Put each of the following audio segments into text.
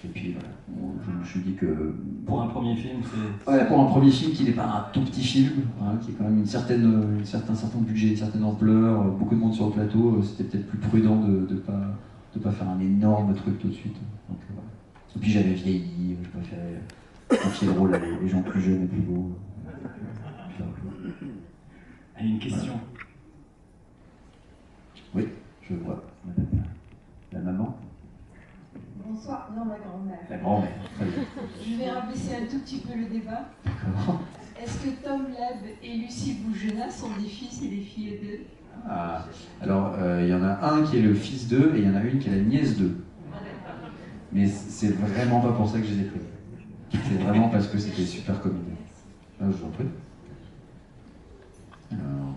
Et puis voilà, je me suis dit que... Pour un premier film, c'est... Ouais, pour un premier film qui n'est pas un tout petit film, hein, qui est quand même un certain budget, une certaine ampleur, beaucoup de monde sur le plateau, c'était peut-être plus prudent de pas faire un énorme truc tout de suite. Donc, voilà. Et puis j'avais vieilli, je préférais confier le rôle à les gens plus jeunes et plus beaux. Allez, une question. Oui, je vois. La maman. Bonsoir, non, ma grand-mère. La grand-mère, très bien. Je vais rabaisser un tout petit peu le débat. D'accord. Est-ce que Tom Leb et Lucie Bougena sont des fils et des filles d'eux? Ah, alors, il y en a un qui est le fils d'eux et il y en a une qui est la nièce d'eux. Mais c'est vraiment pas pour ça que je les ai pris. C'est vraiment parce que c'était super comédie. Ah, je vous en prie. Alors,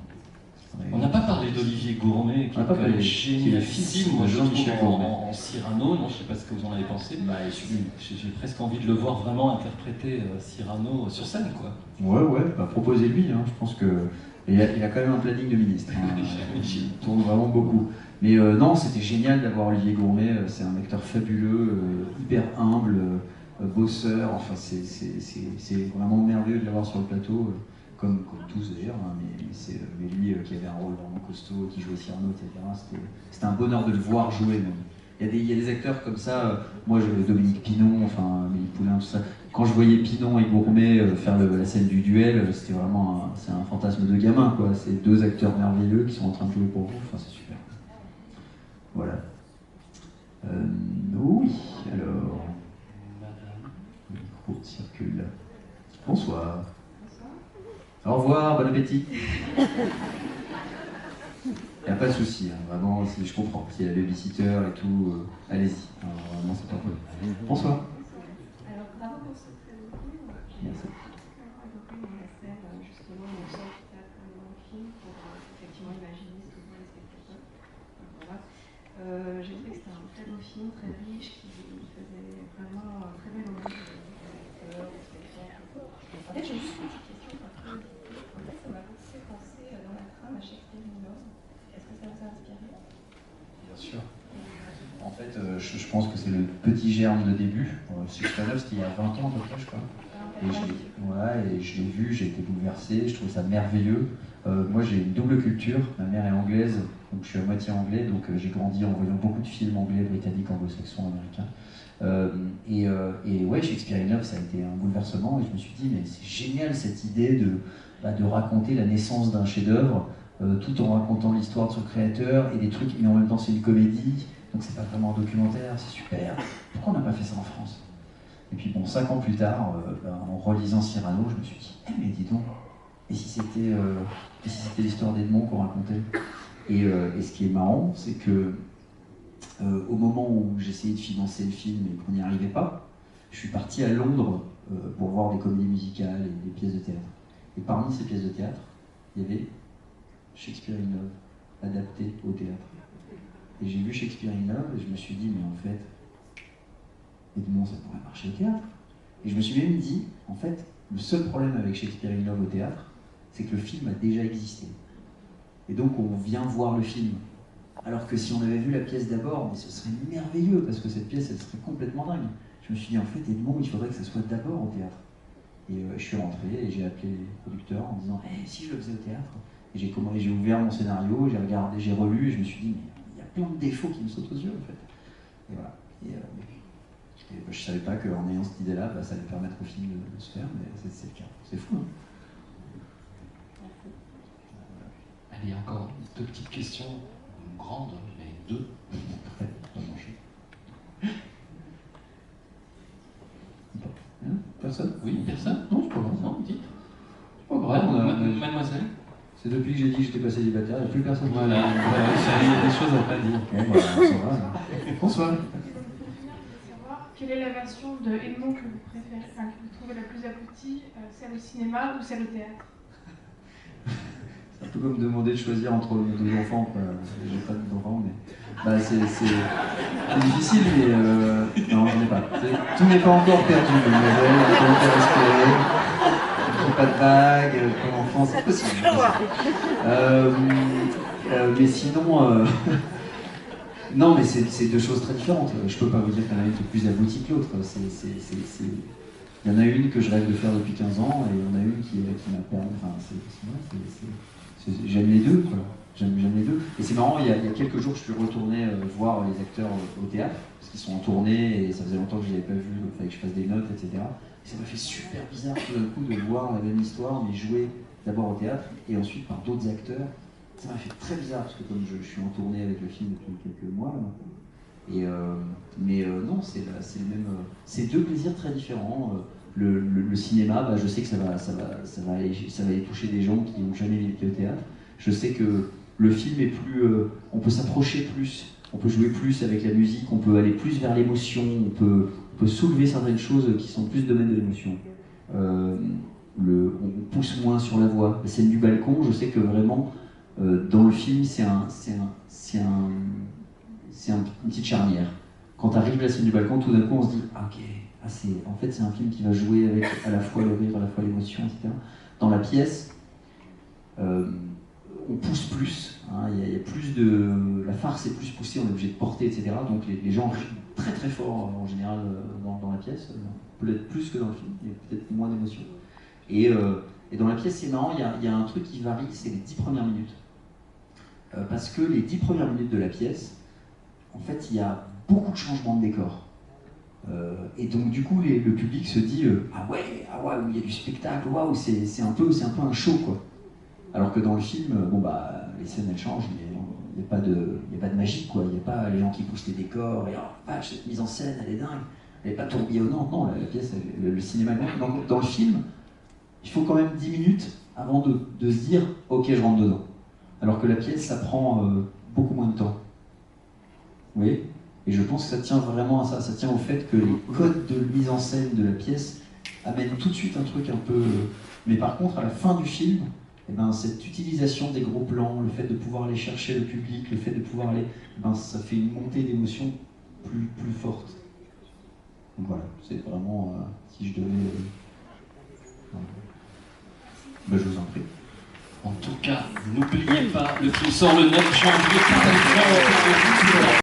On n'a pas parlé d'Olivier Gourmet, qui est quand même génialissime. Moi, je le trouve en Cyrano. Non, je ne sais pas ce que vous en avez pensé. J'ai presque envie de le voir vraiment interpréter Cyrano sur scène, quoi. Ouais, bah, proposez-lui. Hein. Je pense que il a quand même un planning de ministre. Hein. Il tourne vraiment beaucoup. Mais non, c'était génial d'avoir Olivier Gourmet. C'est un acteur fabuleux, hyper humble, bosseur. Enfin, c'est vraiment merveilleux de l'avoir sur le plateau. Comme tous d'ailleurs, hein, mais lui qui avait un rôle vraiment costaud, qui jouait Cyrano, etc. C'était un bonheur de le voir jouer même. Il y a des acteurs comme ça, moi Dominique Pinon, enfin Amélie Poulain, tout ça. Quand je voyais Pinon et Gourmet faire la scène du duel, c'était vraiment c'est un fantasme de gamin, quoi. C'est deux acteurs merveilleux qui sont en train de jouer pour vous, enfin c'est super. Voilà. Oui, alors. Le micro circule. Bonsoir. Au revoir, bon appétit. Il n'y a pas de souci, hein, vraiment, je comprends. S'il y a le babysitter et tout, allez-y. Vraiment, c'est pas problème. Bonsoir. Alors, bravo pour ce très beau film. Merci. Justement, on sort du théâtre dans le film pour effectivement imaginer ce que voient les spectateurs. Voilà. J'ai trouvé que c'était un très beau film, très riche, qui faisait vraiment un très bel hommage aux acteurs, aux spectateurs. En fait, j'ai juste une petite question. En fait, ça m'a beaucoup fait penser dans la trame à Shakespeare in Love. Est-ce que ça vous a inspiré? Bien sûr. En fait, je pense que c'est le petit germe de début. Shakespeare in Love, c'était il y a 20 ans à peu près, je crois. Et je l'ai vu, j'ai été bouleversé, je trouvais ça merveilleux. Moi, j'ai une double culture. Ma mère est anglaise, donc je suis à moitié anglais, donc j'ai grandi en voyant beaucoup de films anglais, britanniques, anglo-saxons, américains. Et ouais, Shakespeare in Love, ça a été un bouleversement, et je me suis dit, mais c'est génial cette idée de raconter la naissance d'un chef-d'œuvre, tout en racontant l'histoire de son créateur, et des trucs, mais en même temps c'est une comédie, donc c'est pas vraiment un documentaire, c'est super. Pourquoi on n'a pas fait ça en France? Et puis bon, 5 ans plus tard, en relisant Cyrano, je me suis dit, mais dis donc, et si c'était l'histoire d'Edmond qu'on racontait? Et ce qui est marrant, c'est que au moment où j'essayais de financer le film et qu'on n'y arrivait pas, je suis parti à Londres pour voir des comédies musicales et des pièces de théâtre. Et parmi ces pièces de théâtre, il y avait Shakespeare in Love, adapté au théâtre. Et j'ai vu Shakespeare in Love et je me suis dit, mais en fait, Edmond, ça pourrait marcher au théâtre. Et je me suis même dit, en fait, le seul problème avec Shakespeare in Love au théâtre, c'est que le film a déjà existé. Et donc on vient voir le film. Alors que si on avait vu la pièce d'abord, mais ce serait merveilleux, parce que cette pièce, elle serait complètement dingue. Je me suis dit, en fait, Edmond, il faudrait que ça soit d'abord au théâtre. Et je suis rentré et j'ai appelé les producteurs en disant, hey, si je le faisais au théâtre. Et j'ai ouvert mon scénario, j'ai regardé, j'ai relu, et je me suis dit, mais il y a plein de défauts qui me sautent aux yeux, en fait. Et voilà. Et je ne savais pas qu'en ayant cette idée-là, ça allait permettre au film de se faire, mais c'est le cas. C'est fou, hein. Allez, encore deux petites questions, grandes, mais deux. Après, on va manger. Hein? Personne? Oui, personne? Non, c'est pas grave. Non, dites. C'est pas grave. Mademoiselle? C'est depuis que j'ai dit que j'étais pas célibataire, il n'y a plus personne. Voilà, il y a des choses à pas dire. Bon, bah, ça va. Bonsoir. Quelle est la version de Edmond que vous préférez, enfin, que vous trouvez la plus aboutie, celle au cinéma ou celle au théâtre? C'est un peu comme demander de choisir entre mes deux enfants. J'ai pas d'enfants, mais c'est difficile, mais non, j'en ai pas. Tout n'est pas encore perdu, mademoiselle. Il faut encore respirer. J'ai pas de bague, comme enfant, c'est possible. Mais sinon, Non, mais c'est deux choses très différentes. Je peux pas vous dire qu'il y en a une qui est plus aboutie que l'autre. Il y en a une que je rêve de faire depuis 15 ans et il y en a une qui m'a permis. Enfin, j'aime les deux, quoi. J'aime les deux. Et c'est marrant, il y a quelques jours, je suis retourné voir les acteurs au théâtre, parce qu'ils sont en tournée et ça faisait longtemps que je ne les avais pas vus, il fallait que je fasse des notes, etc. Et ça m'a fait super bizarre tout d'un coup de voir la même histoire, mais jouée d'abord au théâtre et ensuite par d'autres acteurs. Ça m'a fait très bizarre, parce que comme je suis en tournée avec le film depuis quelques mois, là, non, c'est le même. C'est deux plaisirs très différents. Le cinéma, bah, je sais que ça va aller toucher des gens qui n'ont jamais été au théâtre. Je sais que le film est plus. On peut s'approcher plus, on peut jouer plus avec la musique, on peut aller plus vers l'émotion, on peut soulever certaines choses qui sont plus domaine de l'émotion. On pousse moins sur la voix. La scène du balcon, je sais que vraiment, dans le film, c'est une petite charnière. Quand arrive la scène du balcon, tout d'un coup, on se dit « Ok, en fait, c'est un film qui va jouer avec à la fois le rire, à la fois l'émotion, etc. » Dans la pièce, on pousse plus. Hein, y a plus de... La farce est plus poussée, on est obligé de porter, etc. Donc les gens rient très très fort en général dans la pièce. Peut-être plus que dans le film, il y a peut-être moins d'émotion. Et dans la pièce, c'est marrant, il y a un truc qui varie, c'est les 10 premières minutes. Parce que les 10 premières minutes de la pièce, en fait, il y a beaucoup de changements de décor. Et donc, du coup, le public se dit ah ouais, il y a du spectacle, waouh, c'est un peu un show, quoi. Alors que dans le film, les scènes elles changent, mais il n'y a pas de magie, quoi. Il n'y a pas les gens qui poussent les décors et cette mise en scène, elle est dingue, elle n'est pas tourbillonnante. Non, la pièce, le cinéma. Donc, dans le film, il faut quand même 10 minutes avant de se dire ok, je rentre dedans. Alors que la pièce, ça prend beaucoup moins de temps. Vous voyez ? Et je pense que ça tient vraiment à ça. Ça tient au fait que les codes de mise en scène de la pièce amènent tout de suite un truc un peu... Mais par contre, à la fin du film, cette utilisation des gros plans, le fait de pouvoir aller chercher le public, le fait de pouvoir aller... ça fait une montée d'émotion plus forte. Donc voilà, c'est vraiment... si je devais... je vous en prie. En tout cas, n'oubliez pas, le film sort le 9 janvier.